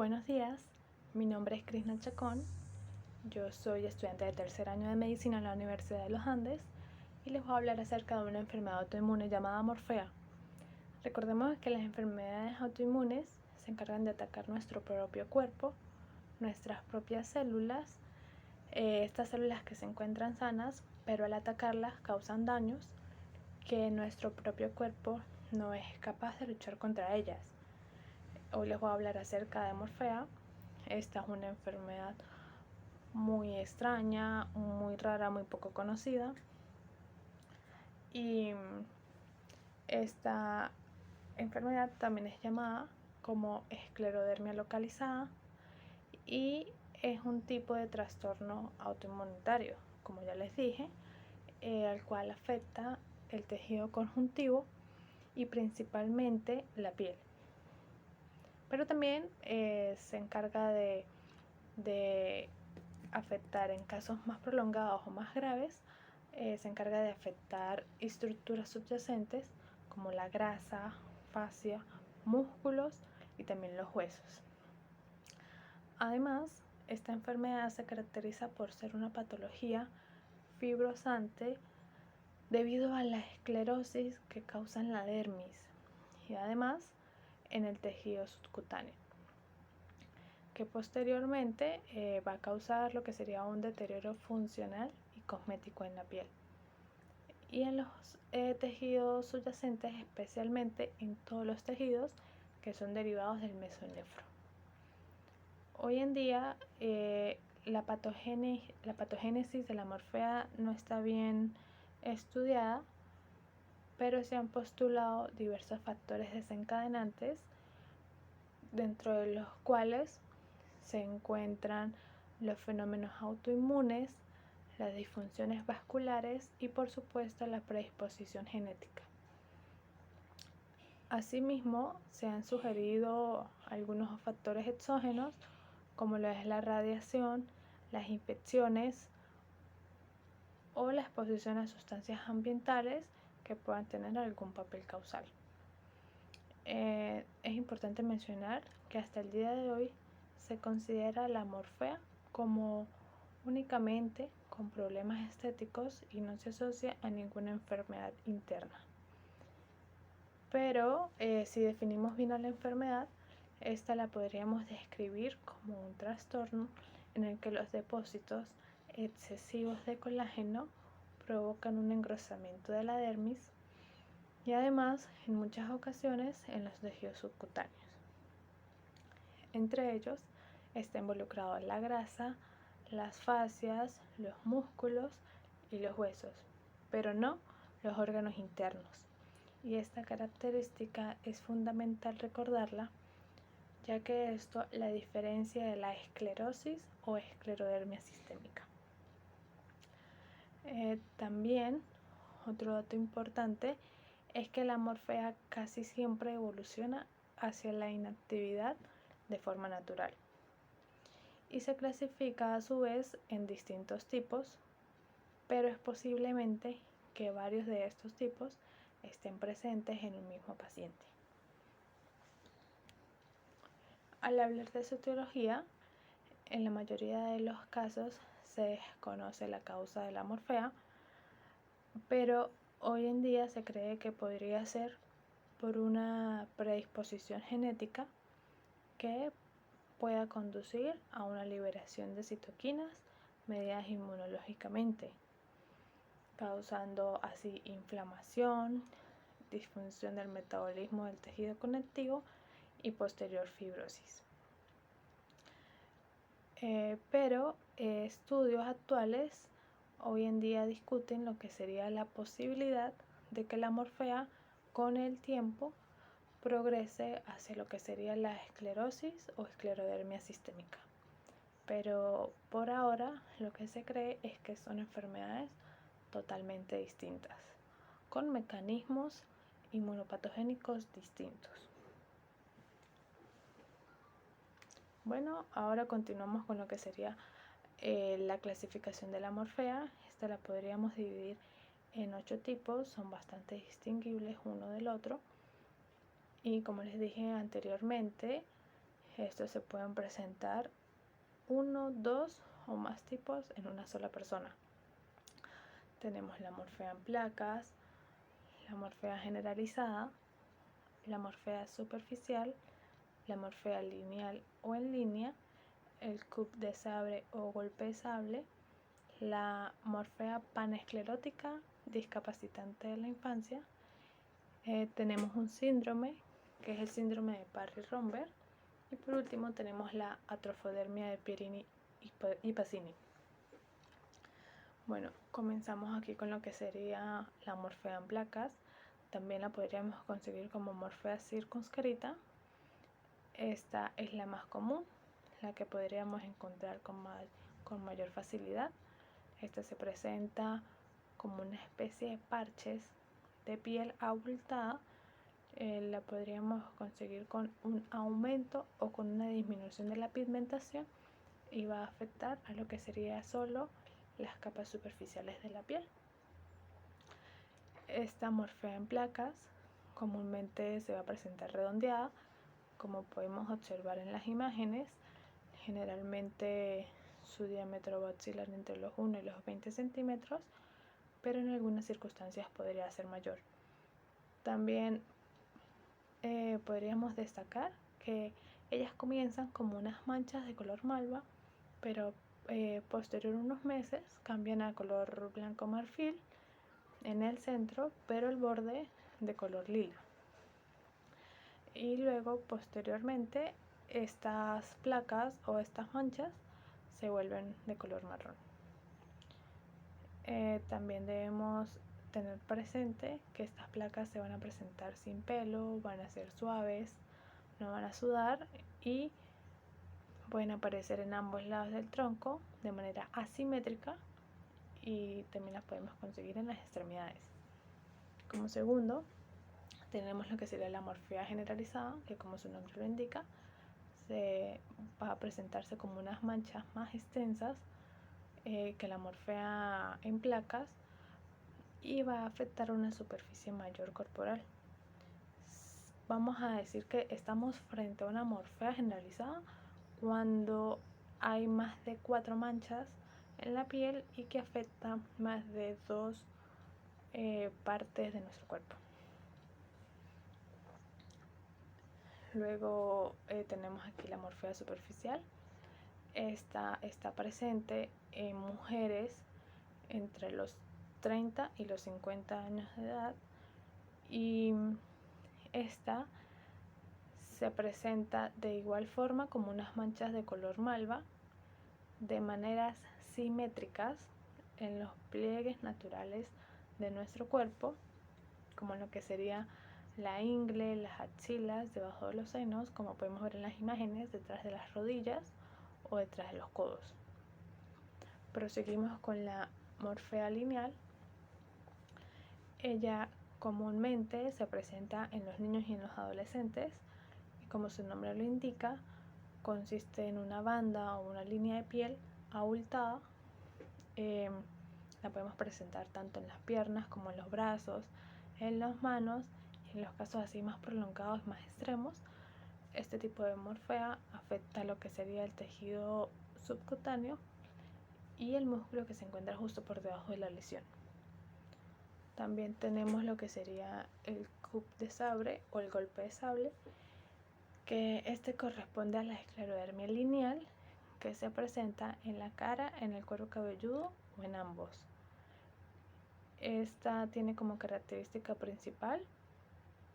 Buenos días, mi nombre es Krishna Chacón, yo soy estudiante de tercer año de medicina en la Universidad de los Andes y les voy a hablar acerca de una enfermedad autoinmune llamada morfea. Recordemos que las enfermedades autoinmunes se encargan de atacar nuestro propio cuerpo, nuestras propias células, estas células que se encuentran sanas, pero al atacarlas causan daños que nuestro propio cuerpo no es capaz de luchar contra ellas. Hoy les voy a hablar acerca de morfea. Esta es una enfermedad muy extraña, muy rara, muy poco conocida. Y esta enfermedad también es llamada como esclerodermia localizada y es un tipo de trastorno autoinmunitario, como ya les dije, al cual afecta el tejido conjuntivo y principalmente la piel. Pero también se encarga de afectar en casos más prolongados o más graves, se encarga de afectar estructuras subyacentes como la grasa, fascia, músculos y también los huesos. Además, esta enfermedad se caracteriza por ser una patología fibrosante debido a la esclerosis que causa en la dermis y además en el tejido subcutáneo, que posteriormente va a causar lo que sería un deterioro funcional y cosmético en la piel y en los tejidos subyacentes, especialmente en todos los tejidos que son derivados del mesonefro. Hoy en día la patogénesis de la morfea no está bien estudiada, pero se han postulado diversos factores desencadenantes, dentro de los cuales se encuentran los fenómenos autoinmunes, las disfunciones vasculares y por supuesto la predisposición genética. Asimismo, se han sugerido algunos factores exógenos como lo es la radiación, las infecciones o la exposición a sustancias ambientales que puedan tener algún papel causal. Es importante mencionar que hasta el día de hoy se considera la morfea como únicamente con problemas estéticos y no se asocia a ninguna enfermedad interna. Pero si definimos bien a la enfermedad, esta la podríamos describir como un trastorno en el que los depósitos excesivos de colágeno provocan un engrosamiento de la dermis y además en muchas ocasiones en los tejidos subcutáneos. Entre ellos está involucrado la grasa, las fascias, los músculos y los huesos, pero no los órganos internos. Y esta característica es fundamental recordarla, ya que esto la diferencia de la esclerosis o esclerodermia sistémica. También otro dato importante es que la morfea casi siempre evoluciona hacia la inactividad de forma natural y se clasifica a su vez en distintos tipos, pero es posiblemente que varios de estos tipos estén presentes en un mismo paciente. Al hablar de su etiología, en la mayoría de los casos se desconoce la causa de la morfea, pero hoy en día se cree que podría ser por una predisposición genética que pueda conducir a una liberación de citoquinas mediadas inmunológicamente, causando así inflamación, disfunción del metabolismo del tejido conectivo y posterior fibrosis. Pero estudios actuales hoy en día discuten lo que sería la posibilidad de que la morfea con el tiempo progrese hacia lo que sería la esclerosis o esclerodermia sistémica. Pero por ahora lo que se cree es que son enfermedades totalmente distintas, con mecanismos inmunopatogénicos distintos. Bueno, ahora continuamos con lo que sería la clasificación de la morfea. Esta la podríamos dividir en 8 tipos, son bastante distinguibles uno del otro. Y como les dije anteriormente, Estos se pueden presentar 1, 2 o más tipos en una sola persona. Tenemos la morfea en placas, la morfea generalizada, la morfea superficial, la morfea lineal o en línea, el CUP de Sabre o golpe de sable, la morfea panesclerótica discapacitante de la infancia. Tenemos un síndrome que es el síndrome de Parry-Romberg, y por último tenemos la atrofodermia de Pierini y Pacini. Bueno, comenzamos aquí con lo que sería la morfea en placas. También la podríamos conseguir como morfea circunscrita. Esta es la más común, la que podríamos encontrar con mayor facilidad. Esta se presenta como una especie de parches de piel abultada. La podríamos conseguir con un aumento o con una disminución de la pigmentación, y va a afectar a lo que sería solo las capas superficiales de la piel. Esta morfea en placas comúnmente se va a presentar redondeada, como podemos observar en las imágenes. Generalmente su diámetro va a oscilar entre los 1 y los 20 centímetros, pero en algunas circunstancias podría ser mayor. También podríamos destacar que ellas comienzan como unas manchas de color malva, pero posterior a unos meses cambian a color blanco marfil en el centro, pero el borde de color lila. Y luego posteriormente estas placas o estas manchas se vuelven de color marrón. También debemos tener presente que estas placas se van a presentar sin pelo, van a ser suaves, no van a sudar y pueden aparecer en ambos lados del tronco de manera asimétrica, y también las podemos conseguir en las extremidades. Como segundo, tenemos lo que sería la morfea generalizada, que como su nombre lo indica, se va a presentarse como unas manchas más extensas que la morfea en placas, y va a afectar una superficie mayor corporal. Vamos a decir que estamos frente a una morfea generalizada cuando hay más de 4 manchas en la piel y que afecta más de 2 partes de nuestro cuerpo. Luego tenemos aquí la morfea superficial. Esta está presente en mujeres entre los 30 y los 50 años de edad, y esta se presenta de igual forma como unas manchas de color malva de maneras simétricas en los pliegues naturales de nuestro cuerpo, como lo que sería la ingle, las axilas, debajo de los senos, como podemos ver en las imágenes, detrás de las rodillas o detrás de los codos. Proseguimos con la morfea lineal. Ella comúnmente se presenta en los niños y en los adolescentes, y como su nombre lo indica, consiste en una banda o una línea de piel abultada. La podemos presentar tanto en las piernas como en los brazos, en las manos, y en los casos así más prolongados, más extremos, este tipo de morfea afecta lo que sería el tejido subcutáneo y el músculo que se encuentra justo por debajo de la lesión. También tenemos lo que sería el CUP de Sabre o el golpe de sable, que este corresponde a la esclerodermia lineal, que se presenta en la cara, en el cuero cabelludo o en ambos. Esta tiene como característica principal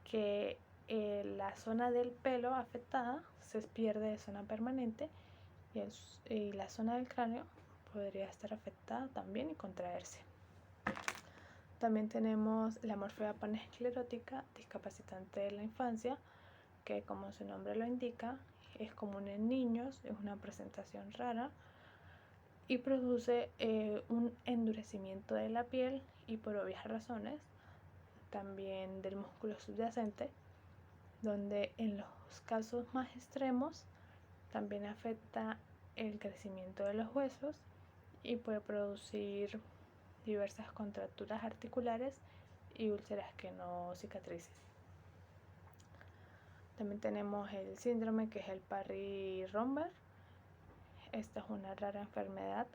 que la zona del pelo afectada se pierde de zona permanente, y la zona del cráneo podría estar afectada también y contraerse. También tenemos la morfea panesclerótica discapacitante de la infancia, que como su nombre lo indica, es común en niños, es una presentación rara y produce un endurecimiento de la piel y por obvias razones también del músculo subyacente, donde en los casos más extremos también afecta el crecimiento de los huesos y puede producir diversas contracturas articulares y úlceras que no cicatricen. También tenemos el síndrome, que es el Parry-Romberg. Esta es una rara enfermedad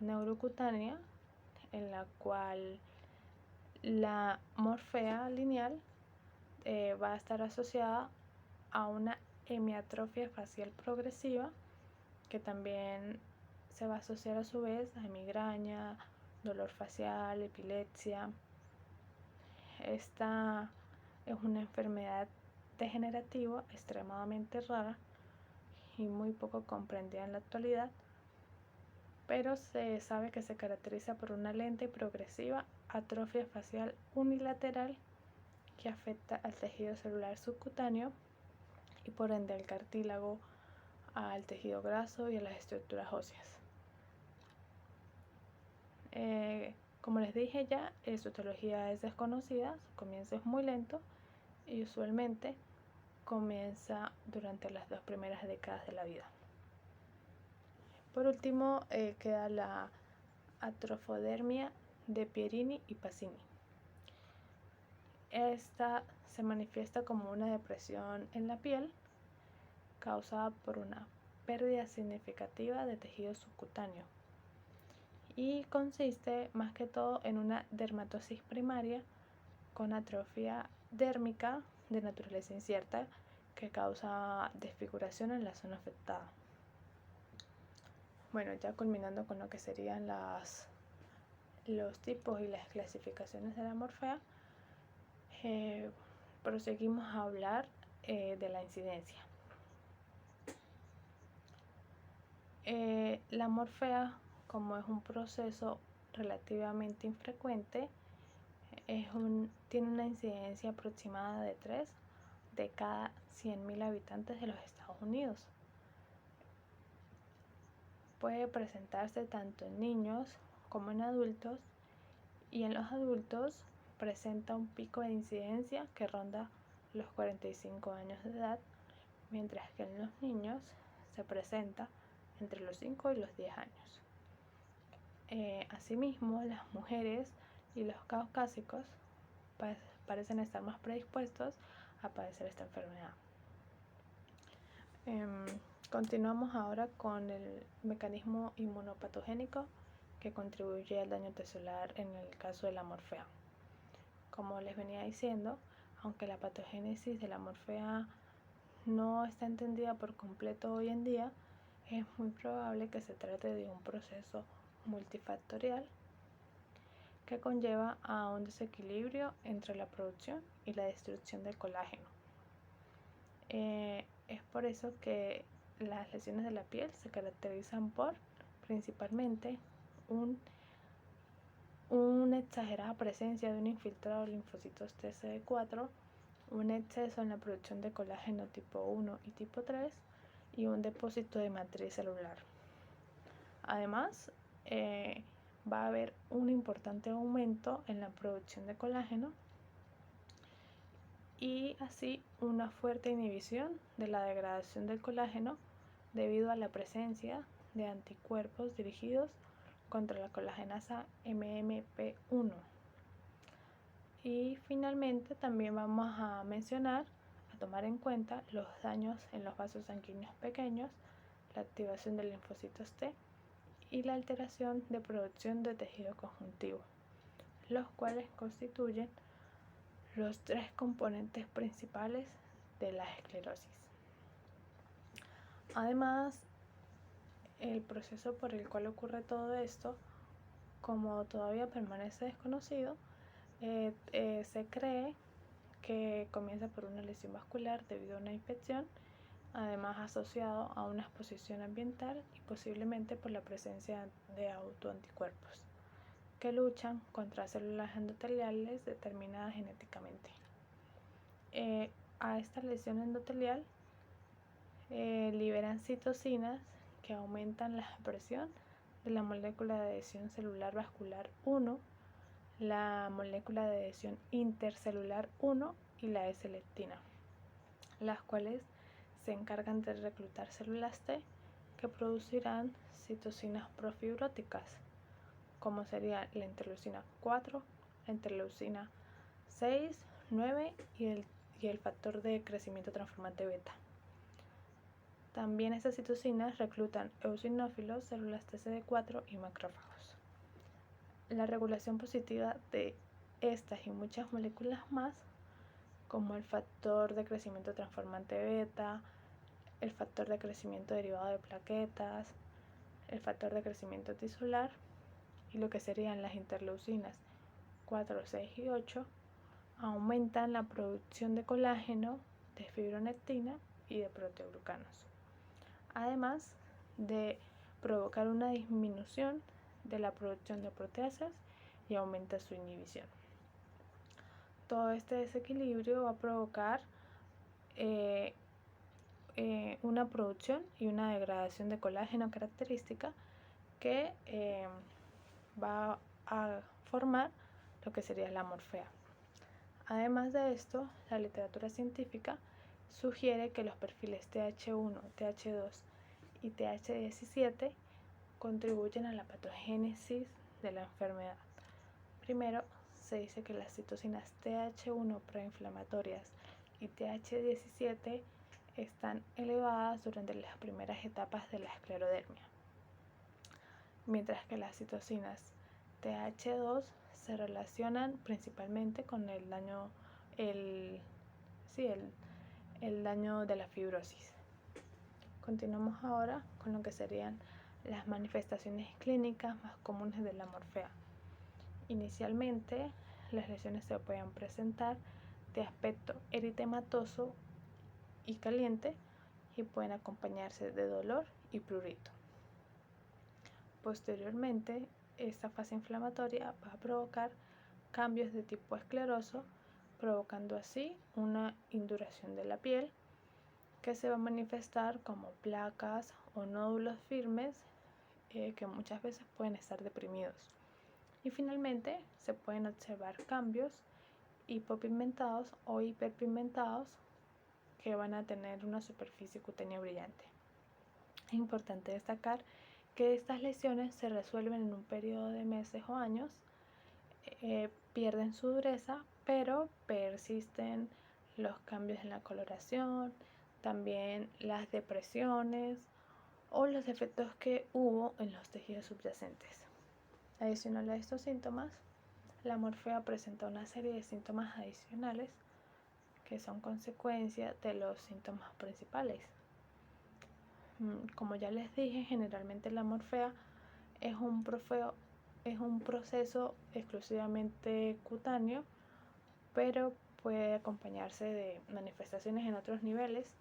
neurocutánea en la cual la morfea lineal va a estar asociada a una hemiatrofia facial progresiva, que también se va a asociar a su vez a migraña, dolor facial, epilepsia. Esta es una enfermedad degenerativa extremadamente rara y muy poco comprendida en la actualidad, pero se sabe que se caracteriza por una lenta y progresiva atrofia facial unilateral que afecta al tejido celular subcutáneo y por ende al cartílago, al tejido graso y a las estructuras óseas. Como les dije ya, su etiología es desconocida, su comienzo es muy lento y usualmente comienza durante las 2 primeras décadas de la vida. Por último, queda la atrofodermia de Pierini y Pacini. Esta se manifiesta como una depresión en la piel causada por una pérdida significativa de tejido subcutáneo y consiste más que todo en una dermatosis primaria con atrofia dérmica de naturaleza incierta que causa desfiguración en la zona afectada. Bueno, ya culminando con lo que serían los tipos y las clasificaciones de la morfea, proseguimos a hablar de la incidencia. La morfea, como es un proceso relativamente infrecuente, tiene una incidencia aproximada de 3 de cada 100.000 habitantes de los Estados Unidos. Puede presentarse tanto en niños como en adultos, y en los adultos presenta un pico de incidencia que ronda los 45 años de edad, mientras que en los niños se presenta entre los 5 y los 10 años. Asimismo, las mujeres y los caucásicos parecen estar más predispuestos a padecer esta enfermedad. Continuamos ahora con el mecanismo inmunopatogénico que contribuye al daño celular en el caso de la morfea. Como les venía diciendo, aunque la patogénesis de la morfea no está entendida por completo hoy en día, es muy probable que se trate de un proceso multifactorial que conlleva a un desequilibrio entre la producción y la destrucción del colágeno. Es por eso que las lesiones de la piel se caracterizan por principalmente una exagerada presencia de un infiltrado de linfocitos TCD4, un exceso en la producción de colágeno tipo 1 y tipo 3 y un depósito de matriz celular. Además, va a haber un importante aumento en la producción de colágeno y así una fuerte inhibición de la degradación del colágeno debido a la presencia de anticuerpos dirigidos contra la colagenasa MMP1. Y finalmente también vamos a mencionar, a tomar en cuenta los daños en los vasos sanguíneos pequeños, la activación de linfocitos T y la alteración de producción de tejido conjuntivo, los cuales constituyen los 3 componentes principales de la esclerosis. Además, el proceso por el cual ocurre todo esto, como todavía permanece desconocido, se cree que comienza por una lesión vascular debido a una infección, además asociado a una exposición ambiental y posiblemente por la presencia de autoanticuerpos que luchan contra células endoteliales determinadas genéticamente. A esta lesión endotelial liberan citocinas que aumentan la expresión de la molécula de adhesión celular vascular 1, la molécula de adhesión intercelular 1 y la S-leptina, las cuales se encargan de reclutar células T que producirán citocinas profibróticas, como sería la interleucina 4, la interleucina 6, 9 y y el factor de crecimiento transformante beta. También estas citocinas reclutan eosinófilos, células TCD4 y macrófagos. La regulación positiva de estas y muchas moléculas más, como el factor de crecimiento transformante beta, el factor de crecimiento derivado de plaquetas, el factor de crecimiento tisular y lo que serían las interleucinas 4, 6 y 8, aumentan la producción de colágeno, de fibronectina y de proteoglucanos, además de provocar una disminución de la producción de proteasas y aumenta su inhibición. Todo este desequilibrio va a provocar una producción y una degradación de colágeno característica que va a formar lo que sería la morfea. Además de esto, la literatura científica sugiere que los perfiles TH1, TH2 y TH17 contribuyen a la patogénesis de la enfermedad. Primero, se dice que las citocinas TH1 proinflamatorias y TH17 están elevadas durante las primeras etapas de la esclerodermia, mientras que las citocinas TH2 se relacionan principalmente con el daño de la fibrosis. Continuamos ahora con lo que serían las manifestaciones clínicas más comunes de la morfea. Inicialmente, las lesiones se pueden presentar de aspecto eritematoso y caliente y pueden acompañarse de dolor y prurito. Posteriormente, esta fase inflamatoria va a provocar cambios de tipo escleroso, provocando así una induración de la piel que se va a manifestar como placas o nódulos firmes que muchas veces pueden estar deprimidos. Y finalmente se pueden observar cambios hipopigmentados o hiperpigmentados que van a tener una superficie cutánea brillante. Es importante destacar que estas lesiones se resuelven en un periodo de meses o años, pierden su dureza, pero persisten los cambios en la coloración, también las depresiones o los efectos que hubo en los tejidos subyacentes. Adicional a estos síntomas, la morfea presenta una serie de síntomas adicionales que son consecuencia de los síntomas principales. Como ya les dije, generalmente la morfea es un proceso exclusivamente cutáneo, pero puede acompañarse de manifestaciones en otros niveles,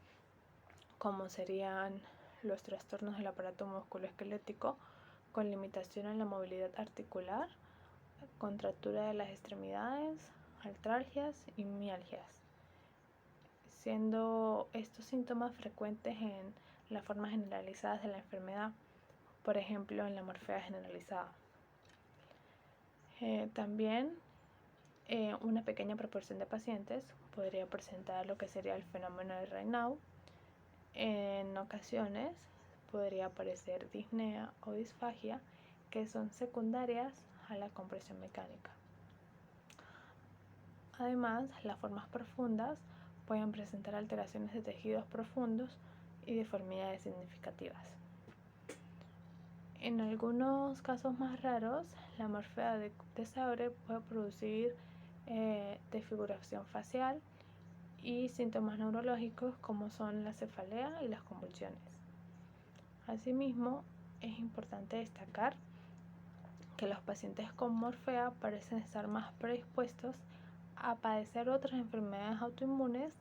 como serían los trastornos del aparato musculoesquelético con limitación en la movilidad articular, contractura de las extremidades, artralgias y mialgias, siendo estos síntomas frecuentes en las formas generalizadas de la enfermedad, por ejemplo en la morfea generalizada. También una pequeña proporción de pacientes podría presentar lo que sería el fenómeno de Raynaud. En ocasiones podría aparecer disnea o disfagia, que son secundarias a la compresión mecánica. Además, las formas profundas pueden presentar alteraciones de tejidos profundos y deformidades significativas. En algunos casos más raros, la morfea de Sauer puede producir desfiguración facial y síntomas neurológicos como son la cefalea y las convulsiones. Asimismo, es importante destacar que los pacientes con morfea parecen estar más predispuestos a padecer otras enfermedades autoinmunes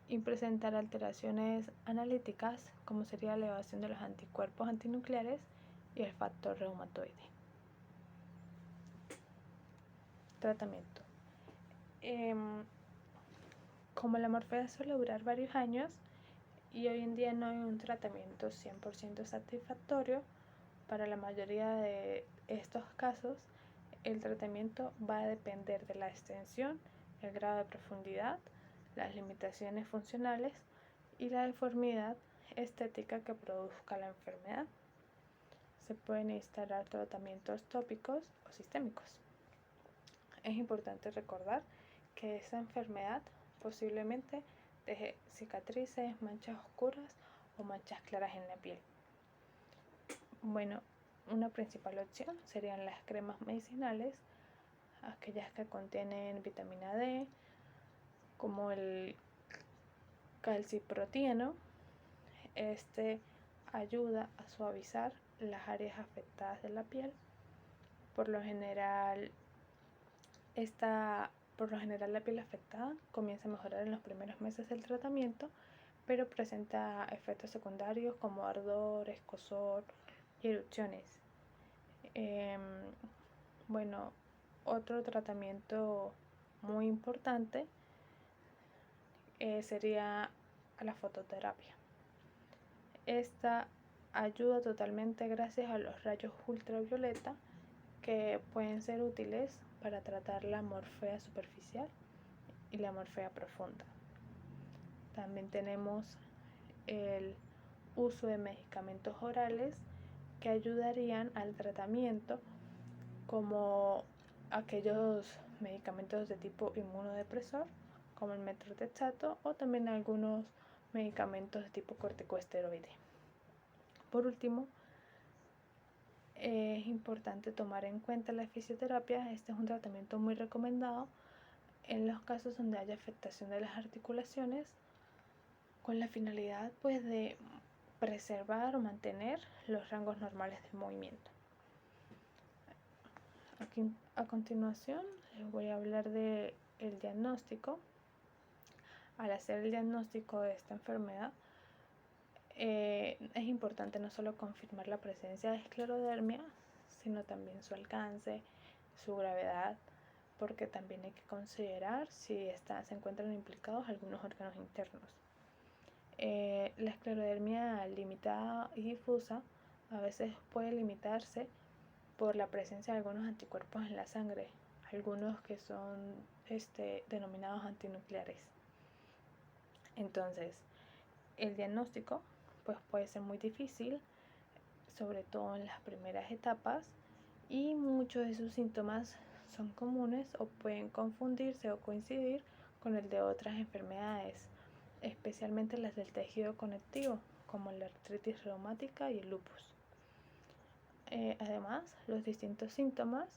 y presentar alteraciones analíticas como sería la elevación de los anticuerpos antinucleares y el factor reumatoide. Tratamiento. Como la morfea suele durar varios años y hoy en día no hay un tratamiento 100% satisfactorio, para la mayoría de estos casos el tratamiento va a depender de la extensión, el grado de profundidad, las limitaciones funcionales y la deformidad estética que produzca la enfermedad. Se pueden instalar tratamientos tópicos o sistémicos. Es importante recordar que esa enfermedad posiblemente deje cicatrices, manchas oscuras o manchas claras en la piel. Bueno, una principal opción serían las cremas medicinales, aquellas que contienen vitamina D, como el calciprotieno. Este ayuda a suavizar las áreas afectadas de la piel. Por lo general la piel afectada comienza a mejorar en los primeros meses del tratamiento, pero presenta efectos secundarios como ardor, escozor y erupciones. Bueno, otro tratamiento muy importante sería la fototerapia. Esta ayuda totalmente gracias a los rayos ultravioleta que pueden ser útiles para tratar la morfea superficial y la morfea profunda. También tenemos el uso de medicamentos orales que ayudarían al tratamiento, como aquellos medicamentos de tipo inmunodepresor como el metrotexato, o también algunos medicamentos de tipo corticosteroide. Por último, es importante tomar en cuenta la fisioterapia. Este es un tratamiento muy recomendado en los casos donde haya afectación de las articulaciones, con la finalidad pues de preservar o mantener los rangos normales de movimiento. Aquí, a continuación les voy a hablar del diagnóstico. Al hacer el diagnóstico de esta enfermedad, es importante no solo confirmar la presencia de esclerodermia, sino también su alcance, su gravedad, porque también hay que considerar si se encuentran implicados algunos órganos internos. La esclerodermia limitada y difusa a veces puede limitarse por la presencia de algunos anticuerpos en la sangre, algunos que son denominados antinucleares. Entonces, el diagnóstico pues puede ser muy difícil, sobre todo en las primeras etapas, y muchos de sus síntomas son comunes o pueden confundirse o coincidir con el de otras enfermedades, especialmente las del tejido conectivo, como la artritis reumática y el lupus. Además, los distintos síntomas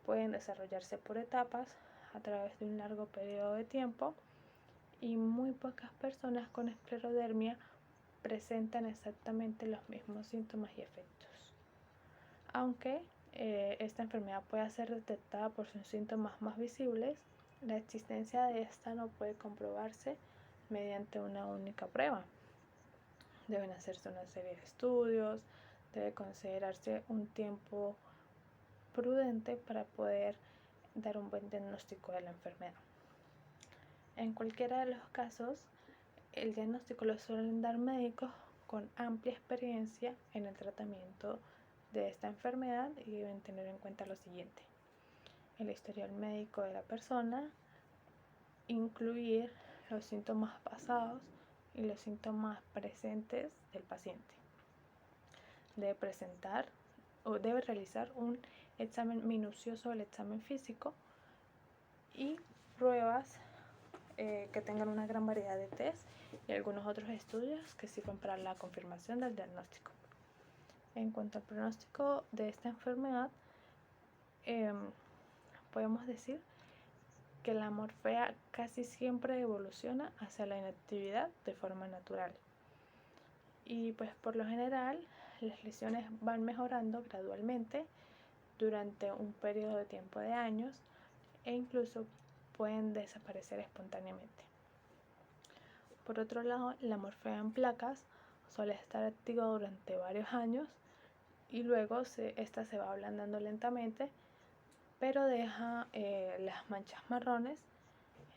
pueden desarrollarse por etapas a través de un largo periodo de tiempo, y muy pocas personas con esclerodermia presentan exactamente los mismos síntomas y efectos. Aunque esta enfermedad pueda ser detectada por sus síntomas más visibles, la existencia de esta no puede comprobarse mediante una única prueba. Deben hacerse una serie de estudios, debe considerarse un tiempo prudente para poder dar un buen diagnóstico de la enfermedad. En cualquiera de los casos, el diagnóstico lo suelen dar médicos con amplia experiencia en el tratamiento de esta enfermedad, y deben tener en cuenta lo siguiente: el historial médico de la persona, incluir los síntomas pasados y los síntomas presentes del paciente. Debe realizar un examen minucioso del examen físico y pruebas que tengan una gran variedad de test y algunos otros estudios que sirven para la confirmación del diagnóstico. En cuanto al pronóstico de esta enfermedad, podemos decir que la morfea casi siempre evoluciona hacia la inactividad de forma natural, y pues por lo general las lesiones van mejorando gradualmente durante un periodo de tiempo de años, e incluso pueden desaparecer espontáneamente. Por otro lado, la morfea en placas suele estar activa durante varios años, y luego esta se va ablandando lentamente, pero deja las manchas marrones,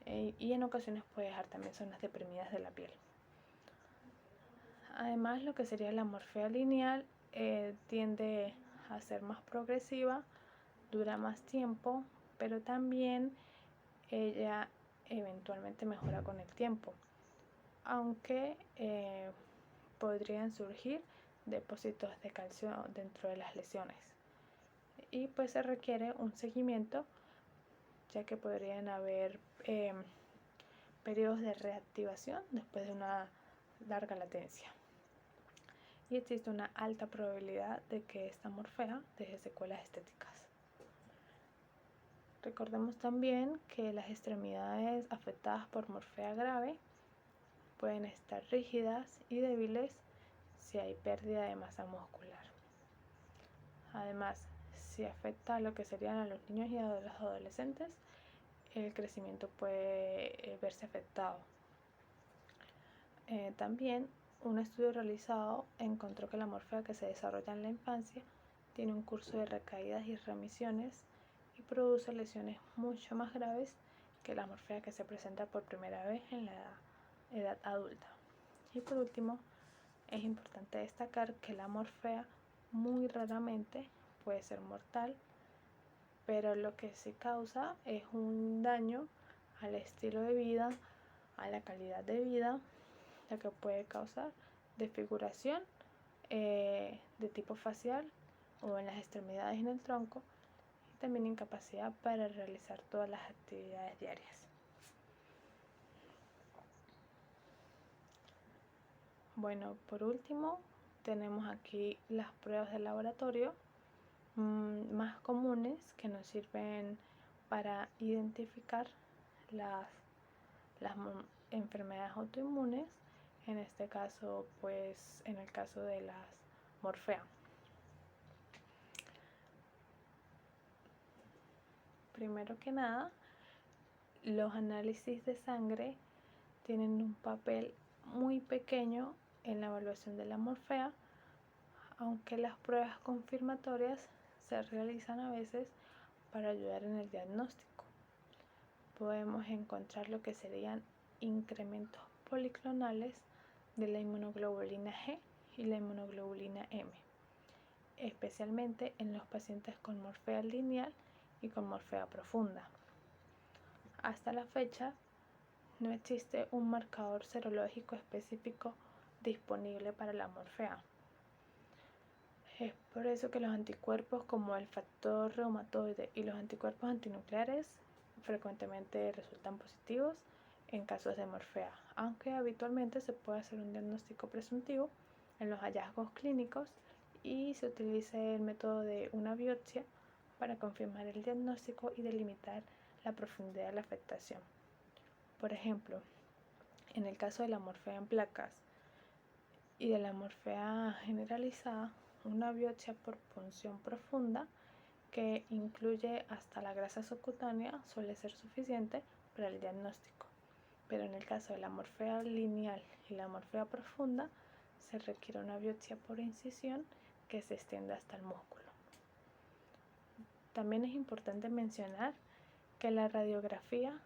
y en ocasiones puede dejar también zonas deprimidas de la piel. Además, lo que sería la morfea lineal tiende a ser más progresiva, dura más tiempo, pero también ella eventualmente mejora con el tiempo, aunque podrían surgir depósitos de calcio dentro de las lesiones, y pues se requiere un seguimiento, ya que podrían haber periodos de reactivación después de una larga latencia. Y existe una alta probabilidad de que esta morfea deje secuelas estéticas. Recordemos también que las extremidades afectadas por morfea grave pueden estar rígidas y débiles si hay pérdida de masa muscular. Además, si afecta a lo que serían a los niños y a los adolescentes, el crecimiento puede verse afectado. También un estudio realizado encontró que la morfea que se desarrolla en la infancia tiene un curso de recaídas y remisiones y produce lesiones mucho más graves que la morfea que se presenta por primera vez en la edad adulta. Y por último, es importante destacar que la morfea muy raramente puede ser mortal, pero lo que sí causa es un daño al estilo de vida, a la calidad de vida, ya que puede causar desfiguración de tipo facial o en las extremidades y en el tronco, y también incapacidad para realizar todas las actividades diarias. Bueno, por último, tenemos aquí las pruebas de laboratorio más comunes que nos sirven para identificar las enfermedades autoinmunes, en este caso, pues en el caso de las morfea. Primero que nada, los análisis de sangre tienen un papel muy pequeño en la evaluación de la morfea, aunque las pruebas confirmatorias se realizan a veces para ayudar en el diagnóstico. Podemos encontrar lo que serían incrementos policlonales de la inmunoglobulina G y la inmunoglobulina M, especialmente en los pacientes con morfea lineal y con morfea profunda. Hasta la fecha, no existe un marcador serológico específico disponible para la morfea. Es por eso que los anticuerpos como el factor reumatoide y los anticuerpos antinucleares frecuentemente resultan positivos en casos de morfea, aunque habitualmente se puede hacer un diagnóstico presuntivo en los hallazgos clínicos y se utiliza el método de una biopsia para confirmar el diagnóstico y delimitar la profundidad de la afectación. Por ejemplo, en el caso de la morfea en placas y de la morfea generalizada, una biopsia por punción profunda que incluye hasta la grasa subcutánea suele ser suficiente para el diagnóstico, pero en el caso de la morfea lineal y la morfea profunda se requiere una biopsia por incisión que se extienda hasta el músculo. También es importante mencionar que la radiografía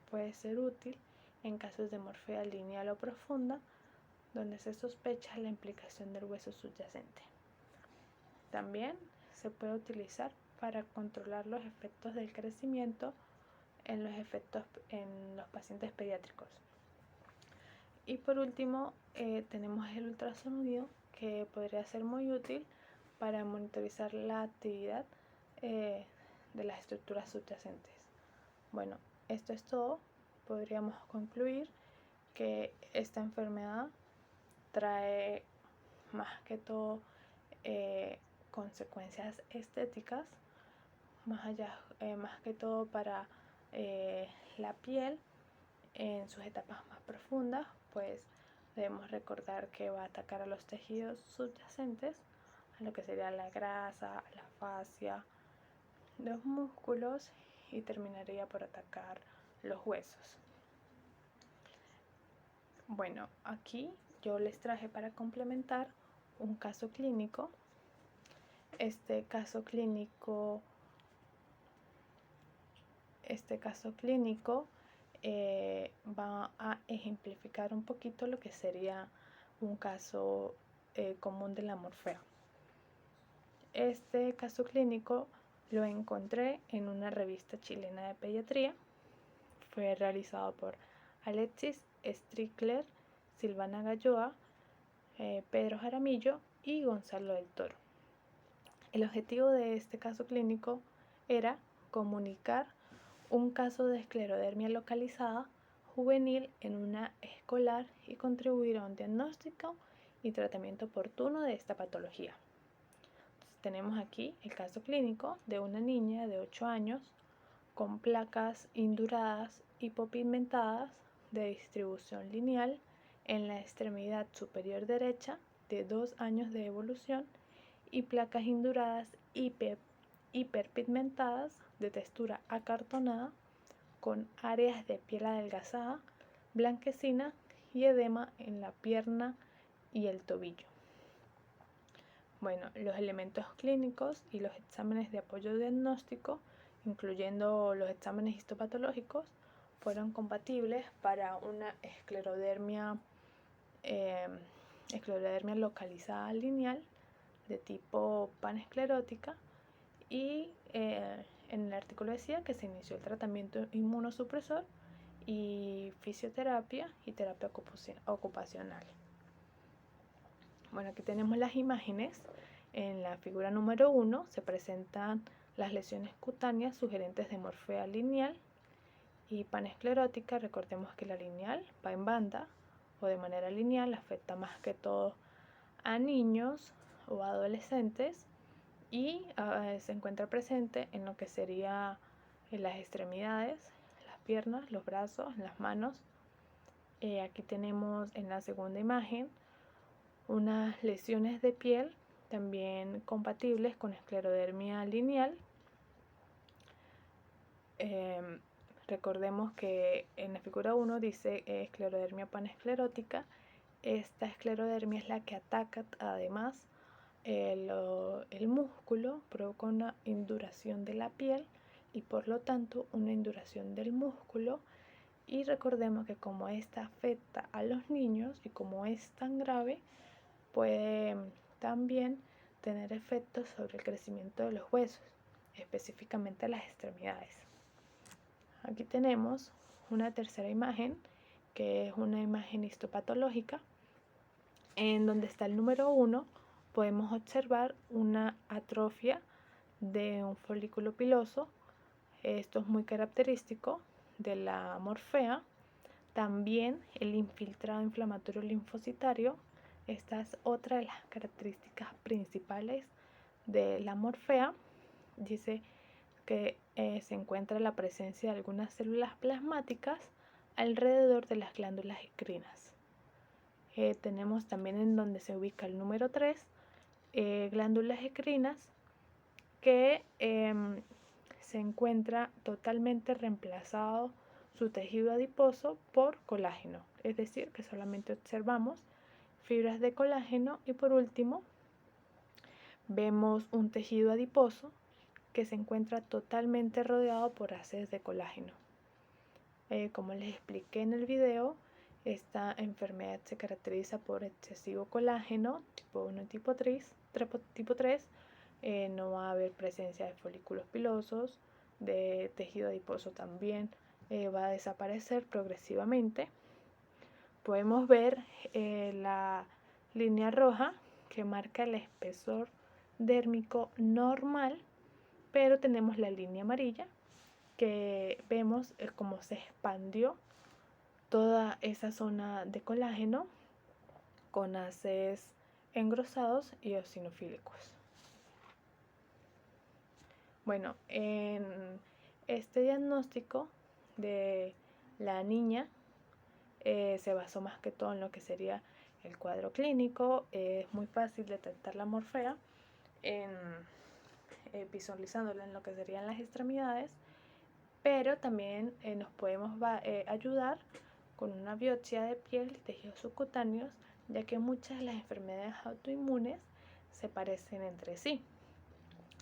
puede ser útil en casos de morfea lineal o profunda donde se sospecha la implicación del hueso subyacente. También se puede utilizar para controlar los efectos del crecimiento en los pacientes pediátricos. Y por último, tenemos el ultrasonido, que podría ser muy útil para monitorizar la actividad de las estructuras subyacentes. Bueno, esto es todo. Podríamos concluir que esta enfermedad trae más que todo consecuencias estéticas, más que todo para la piel en sus etapas más profundas, pues debemos recordar que va a atacar a los tejidos subyacentes, a lo que sería la grasa, la fascia, los músculos, y terminaría por atacar los huesos. Bueno, aquí yo les traje para complementar un caso clínico. Este caso clínico va a ejemplificar un poquito lo que sería un caso común de la morfea. Este caso clínico lo encontré en una revista chilena de pediatría. Fue realizado por Alexis Strickler, Silvana Galloa, Pedro Jaramillo y Gonzalo del Toro. El objetivo de este caso clínico era comunicar un caso de esclerodermia localizada juvenil en una escolar y contribuir a un diagnóstico y tratamiento oportuno de esta patología. Entonces, tenemos aquí el caso clínico de una niña de 8 años con placas induradas hipopigmentadas de distribución lineal en la extremidad superior derecha de 2 años de evolución y placas induradas hiperpigmentadas de textura acartonada con áreas de piel adelgazada, blanquecina y edema en la pierna y el tobillo. Bueno, los elementos clínicos y los exámenes de apoyo diagnóstico, incluyendo los exámenes histopatológicos, fueron compatibles para una esclerodermia localizada lineal de tipo panesclerótica y en el artículo decía que se inició el tratamiento inmunosupresor y fisioterapia y terapia ocupacional. Bueno, aquí tenemos las imágenes. En la figura número 1 se presentan las lesiones cutáneas sugerentes de morfea lineal y panesclerótica. Recordemos que la lineal va en banda o de manera lineal, afecta más que todo a niños o adolescentes y se encuentra presente en lo que sería en las extremidades, las piernas, los brazos, las manos. Aquí tenemos en la segunda imagen unas lesiones de piel también compatibles con esclerodermia lineal. Recordemos que en la figura 1 dice esclerodermia panesclerótica. Esta esclerodermia es la que ataca además el músculo, provoca una induración de la piel y por lo tanto una induración del músculo. Y recordemos que como esta afecta a los niños y como es tan grave, puede también tener efectos sobre el crecimiento de los huesos, específicamente las extremidades. Aquí tenemos una tercera imagen, que es una imagen histopatológica, en donde está el número 1, podemos observar una atrofia de un folículo piloso. Esto es muy característico de la morfea. También el infiltrado inflamatorio linfocitario. Esta es otra de las características principales de la morfea. Dice que se encuentra la presencia de algunas células plasmáticas alrededor de las glándulas endocrinas. Tenemos también en donde se ubica el número 3, glándulas endocrinas, que se encuentra totalmente reemplazado su tejido adiposo por colágeno, es decir, que solamente observamos fibras de colágeno y por último vemos un tejido adiposo que se encuentra totalmente rodeado por haces de colágeno. Como les expliqué en el video, esta enfermedad se caracteriza por excesivo colágeno tipo 1 y tipo 3. No va a haber presencia de folículos pilosos, de tejido adiposo también va a desaparecer progresivamente. Podemos ver la línea roja que marca el espesor dérmico normal, pero tenemos la línea amarilla que vemos cómo se expandió toda esa zona de colágeno con haces engrosados y eosinofílicos. Bueno, en este diagnóstico de la niña se basó más que todo en lo que sería el cuadro clínico. Es muy fácil detectar la morfea visualizándola en lo que serían las extremidades, pero también nos podemos ayudar con una biopsia de piel y tejidos subcutáneos, ya que muchas de las enfermedades autoinmunes se parecen entre sí.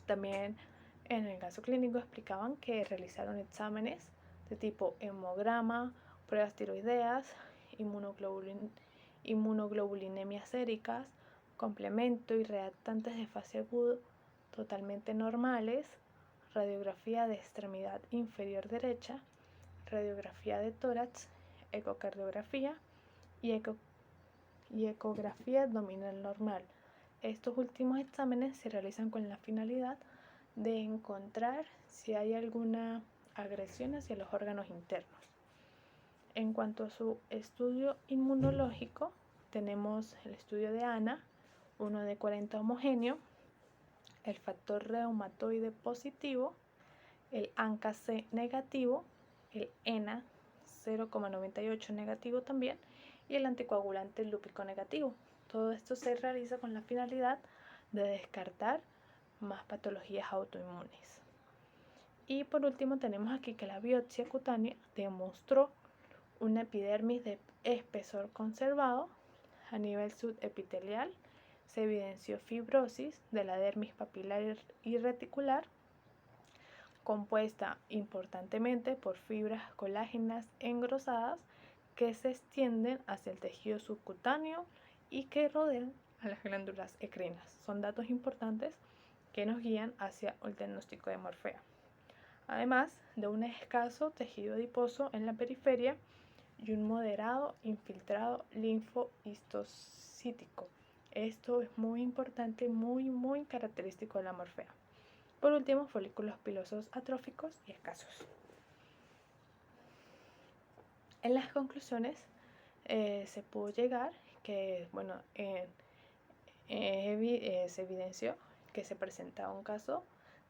También en el caso clínico explicaban que realizaron exámenes de tipo hemograma, pruebas tiroideas, inmunoglobulinemias séricas, complemento y reactantes de fase agudo totalmente normales, radiografía de extremidad inferior derecha, radiografía de tórax, ecocardiografía y ecografía abdominal normal. Estos últimos exámenes se realizan con la finalidad de encontrar si hay alguna agresión hacia los órganos internos. En cuanto a su estudio inmunológico, tenemos el estudio de ANA, 1 de 40 homogéneo, el factor reumatoide positivo, el ANCA-C negativo, el ENA 0,98 negativo también y el anticoagulante lúpico negativo. Todo esto se realiza con la finalidad de descartar más patologías autoinmunes. Y por último tenemos aquí que la biopsia cutánea demostró una epidermis de espesor conservado. A nivel subepitelial se evidenció fibrosis de la dermis papilar y reticular, compuesta importantemente por fibras colágenas engrosadas que se extienden hacia el tejido subcutáneo y que rodean a las glándulas endocrinas. Son datos importantes que nos guían hacia el diagnóstico de Morfea. Además de un escaso tejido adiposo en la periferia y un moderado infiltrado linfohistocítico. Esto es muy importante, muy característico de la Morfea. Por último, folículos pilosos atróficos y escasos. En las conclusiones se pudo llegar que, se evidenció que se presentaba un caso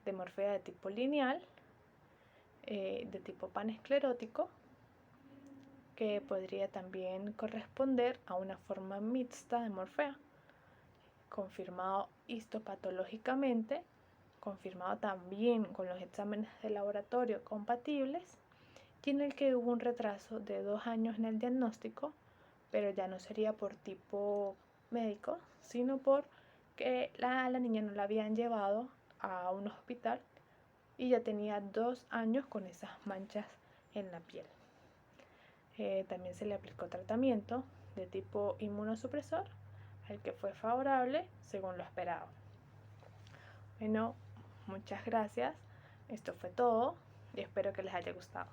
de Morfea de tipo lineal, de tipo panesclerótico, que podría también corresponder a una forma mixta de Morfea, confirmado histopatológicamente, confirmado también con los exámenes de laboratorio compatibles, y en el que hubo un retraso de 2 años en el diagnóstico, pero ya no sería por tipo médico, sino porque la niña no la habían llevado a un hospital y ya tenía 2 años con esas manchas en la piel. También se le aplicó tratamiento de tipo inmunosupresor, al que fue favorable según lo esperado. Bueno, muchas gracias. Esto fue todo y espero que les haya gustado.